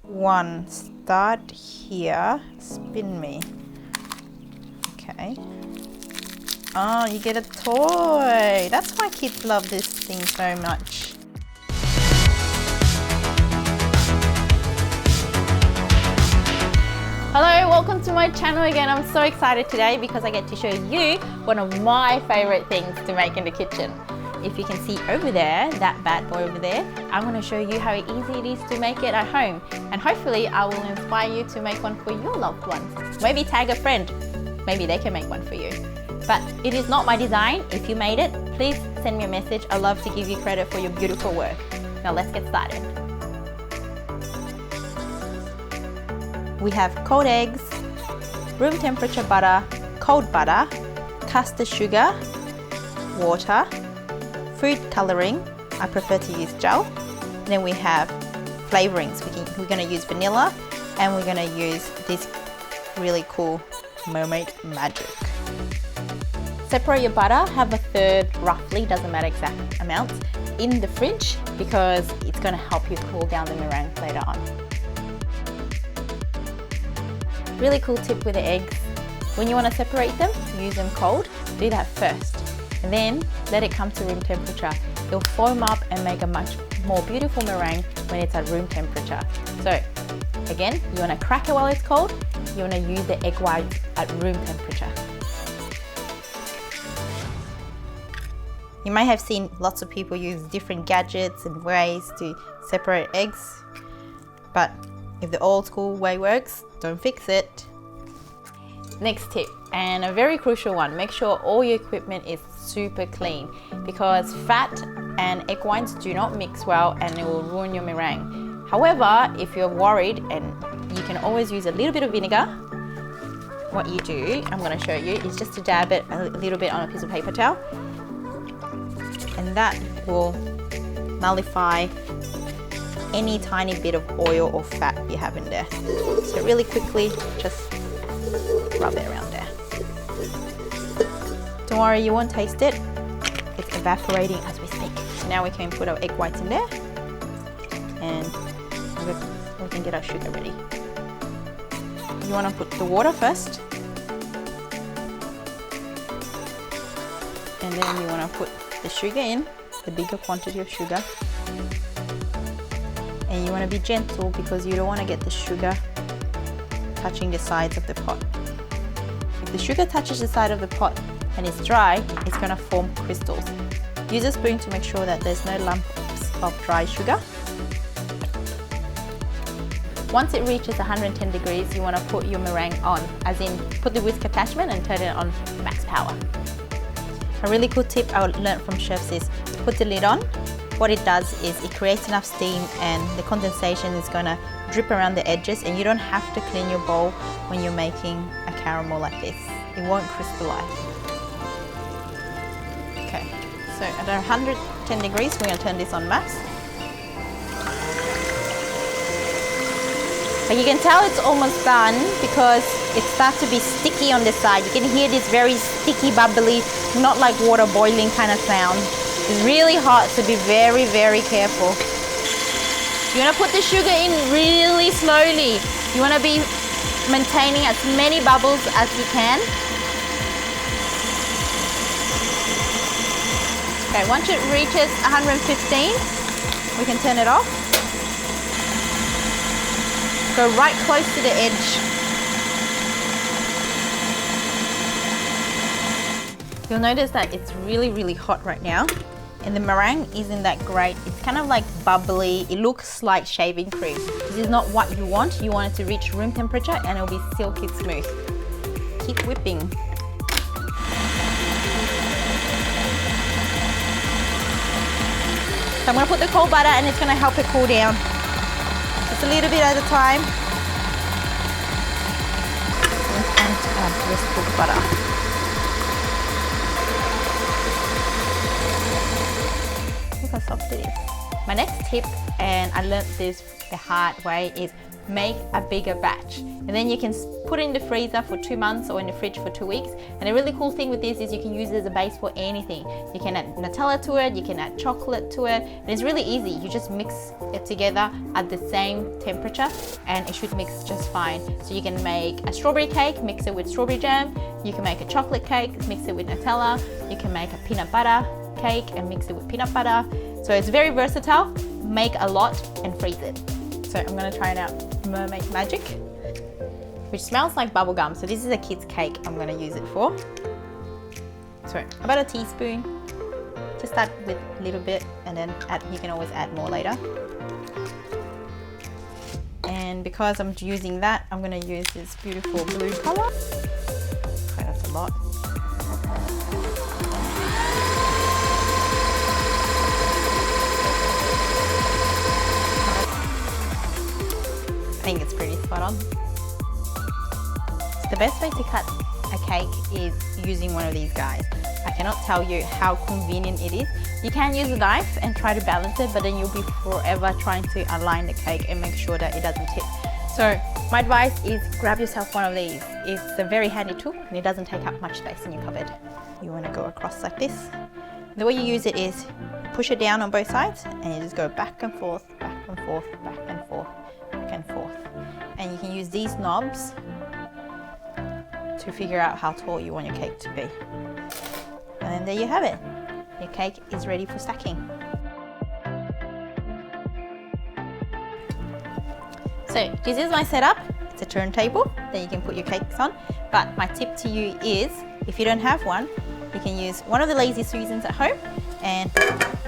1. Start here. Spin me. Okay. Oh, you get a toy. That's why kids love this thing so much. Hello, welcome to my channel again. I'm so excited today because I get to show you one of my favorite things to make in the kitchen. If you can see over there, that bad boy over there, I'm going to show you how easy it is to make it at home. And hopefully I will inspire you to make one for your loved ones. Maybe tag a friend. Maybe they can make one for you. But it is not my design. If you made it, please send me a message. I love to give you credit for your beautiful work. Now let's get started. We have cold eggs, room temperature butter, cold butter, custard sugar, water, food coloring. I prefer to use gel. Then we have flavorings. We're going to use vanilla, and we're going to use this really cool mermaid magic. Separate your butter, have a third roughly, doesn't matter exact amount, in the fridge because it's going to help you cool down the meringue later on. Really cool tip with the eggs. When you want to separate them, use them cold. Do that first. And then let it come to room temperature. It'll foam up and make a much more beautiful meringue when it's at room temperature. So again, you want to crack it while it's cold. You want to use the egg whites at room temperature. You may have seen lots of people use different gadgets and ways to separate eggs, but if the old school way works, don't fix it. Next tip, and a very crucial one, make sure all your equipment is super clean because fat and egg whites do not mix well and it will ruin your meringue. However, if you're worried, and you can always use a little bit of vinegar, what you do, I'm going to show you, is just to dab it a little bit on a piece of paper towel, and that will nullify any tiny bit of oil or fat you have in there. So really quickly, just rub it around there. Don't worry, you won't taste it. It's evaporating as we speak. So now we can put our egg whites in there, and we can get our sugar ready. You want to put the water first, and then you want to put the sugar in, the bigger quantity of sugar. And you want to be gentle because you don't want to get the sugar touching the sides of the pot. If the sugar touches the side of the pot and it's dry, it's going to form crystals. Use a spoon to make sure that there's no lumps of dry sugar. Once it reaches 110 degrees, you want to put your meringue on, as in put the whisk attachment and turn it on max power. A really cool tip I learned from chefs is put the lid on. What it does is it creates enough steam and the condensation is going to drip around the edges, and you don't have to clean your bowl when you're making a caramel like this. It won't crystallize. Okay, so at 110 degrees, we're going to turn this on max. But you can tell it's almost done because it starts to be sticky on the side. You can hear this very sticky, bubbly, not like water boiling kind of sound. It's really hot, so be very, very careful. You want to put the sugar in really slowly. You want to be maintaining as many bubbles as you can. Okay, once it reaches 115, we can turn it off. Go right close to the edge. You'll notice that it's really, really hot right now. And the meringue isn't that great. It's kind of like bubbly. It looks like shaving cream. This is not what you want. You want it to reach room temperature and it'll be silky smooth. Keep whipping. So I'm going to put the cold butter and it's going to help it cool down. Just a little bit at a time. And add the rest of the butter. Look how soft it is. My next tip, and I learned this the hard way is make a bigger batch, and then you can put it in the freezer for 2 months or in the fridge for 2 weeks. And a really cool thing with this is you can use it as a base for anything. You can add Nutella to it, you can add chocolate to it, and it's really easy. You just mix it together at the same temperature and it should mix just fine. So you can make a strawberry cake, mix it with strawberry jam. You can make a chocolate cake, mix it with Nutella. You can make a peanut butter cake and mix it with peanut butter. So it's very versatile. Make a lot and freeze it. So I'm gonna try it out. Mermaid Magic, which smells like bubblegum. So this is a kid's cake I'm gonna use it for. So about a teaspoon. Just start with a little bit and then you can always add more later. And because I'm using that, I'm gonna use this beautiful blue color. Okay, that's a lot. I think it's pretty spot on. The best way to cut a cake is using one of these guys. I cannot tell you how convenient it is. You can use a knife and try to balance it, but then you'll be forever trying to align the cake and make sure that it doesn't tip. So my advice is grab yourself one of these. It's a very handy tool and it doesn't take up much space in your cupboard. You want to go across like this. The way you use it is push it down on both sides and you just go back and forth, back and forth, back and forth, back and forth. And you can use these knobs to figure out how tall you want your cake to be. And then there you have it. Your cake is ready for stacking. So this is my setup. It's a turntable that you can put your cakes on. But my tip to you is, if you don't have one, you can use one of the Lazy Susans at home and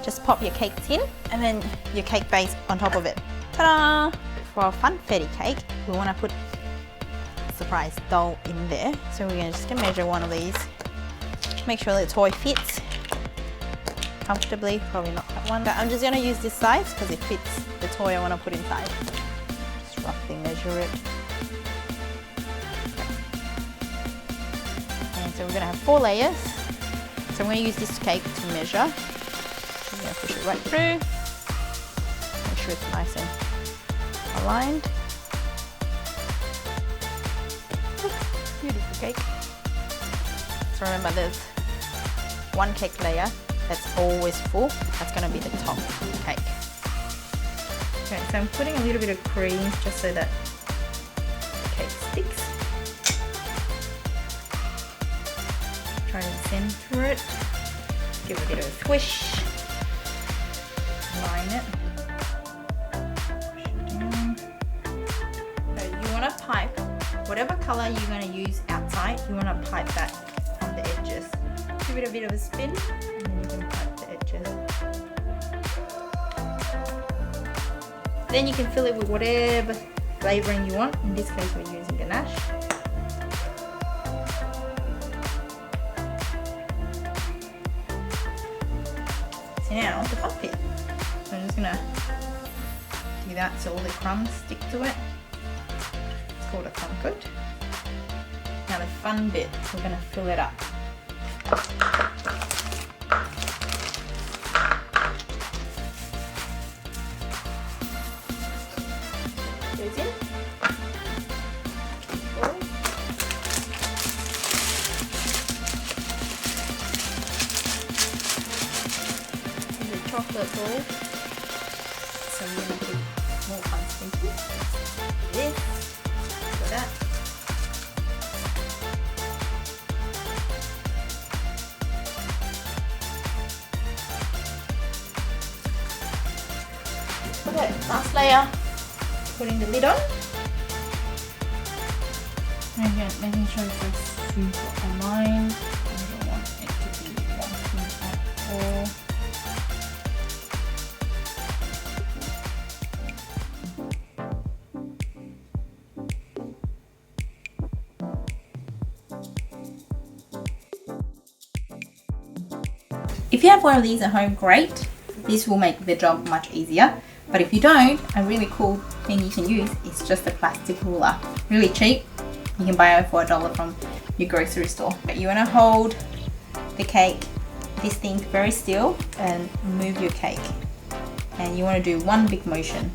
just pop your cakes in and then your cake base on top of it. Ta-da! For a Funfetti cake, we want to put a surprise doll in there. So we're just going to measure one of these. Make sure the toy fits comfortably, probably not that one. But I'm just going to use this size because it fits the toy I want to put inside. Just roughly measure it. And so we're going to have 4 layers. So I'm going to use this cake to measure. I'm going to push it right through. Make sure it's nice and aligned. Beautiful cake. So remember, there's one cake layer that's always full. That's going to be the top cake. Okay, so I'm putting a little bit of cream just so that the cake sticks. Try to center it. Give it a bit of a squish. Line it. So you want to pipe whatever color you're going to use outside. You want to pipe that on the edges. Give it a bit of a spin and then you can pipe the edges. Then you can fill it with whatever flavoring you want. In this case we're using ganache. So now the fun bit. So I'm just going to do that so all the crumbs stick to it. It's called a crumb coat. Now the fun bit, we're going to fill it up. Goes in. And the chocolate ball. So we're going to put more fun sprinkles. This, like that. Okay, last layer, putting the lid on. And again, making sure it's super aligned. I don't want it to be wonky at all. If you have one of these at home, great. This will make the job much easier. But if you don't, a really cool thing you can use is just a plastic ruler. Really cheap. You can buy it for $1 from your grocery store. But you want to hold the cake, this thing very still, and move your cake. And you want to do one big motion.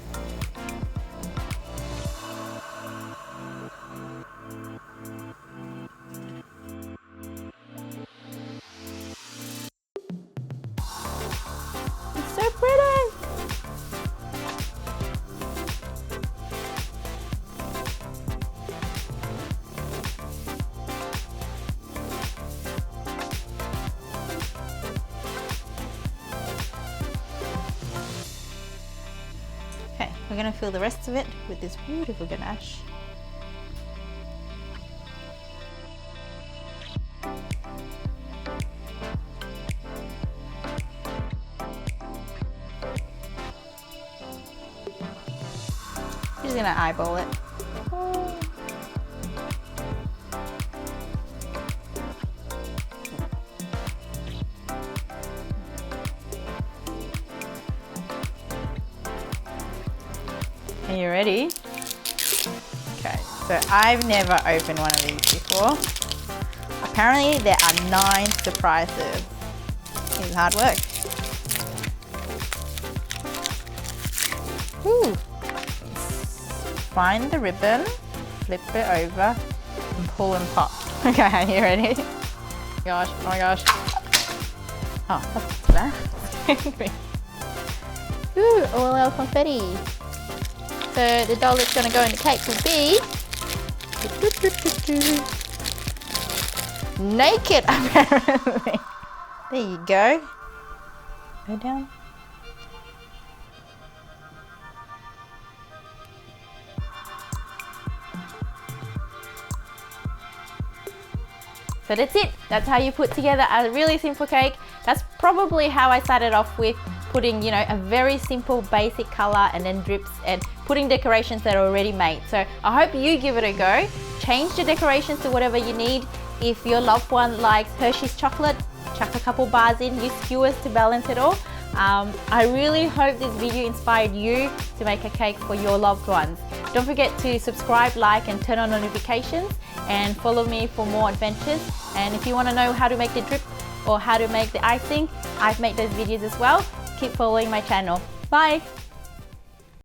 We're gonna fill the rest of it with this beautiful ganache. Just gonna eyeball it. Are you ready? Okay, so I've never opened one of these before. Apparently there are 9 surprises. It's hard work. Ooh. Find the ribbon, flip it over, and pull and pop. Okay, are you ready? Gosh, oh my gosh. Oh, that's bad. Ooh, all our confetti. So the doll that's going to go in the cake will be naked, apparently. There you go. Go down. So that's it. That's how you put together a really simple cake. That's probably how I started off with putting, you know, a very simple basic color and then drips and putting decorations that are already made. So I hope you give it a go. Change the decorations to whatever you need. If your loved one likes Hershey's chocolate, chuck a couple bars in, use skewers to balance it all. I really hope this video inspired you to make a cake for your loved ones. Don't forget to subscribe, like, and turn on notifications, and follow me for more adventures. And if you want to know how to make the drip or how to make the icing, I've made those videos as well. Keep following my channel. Bye!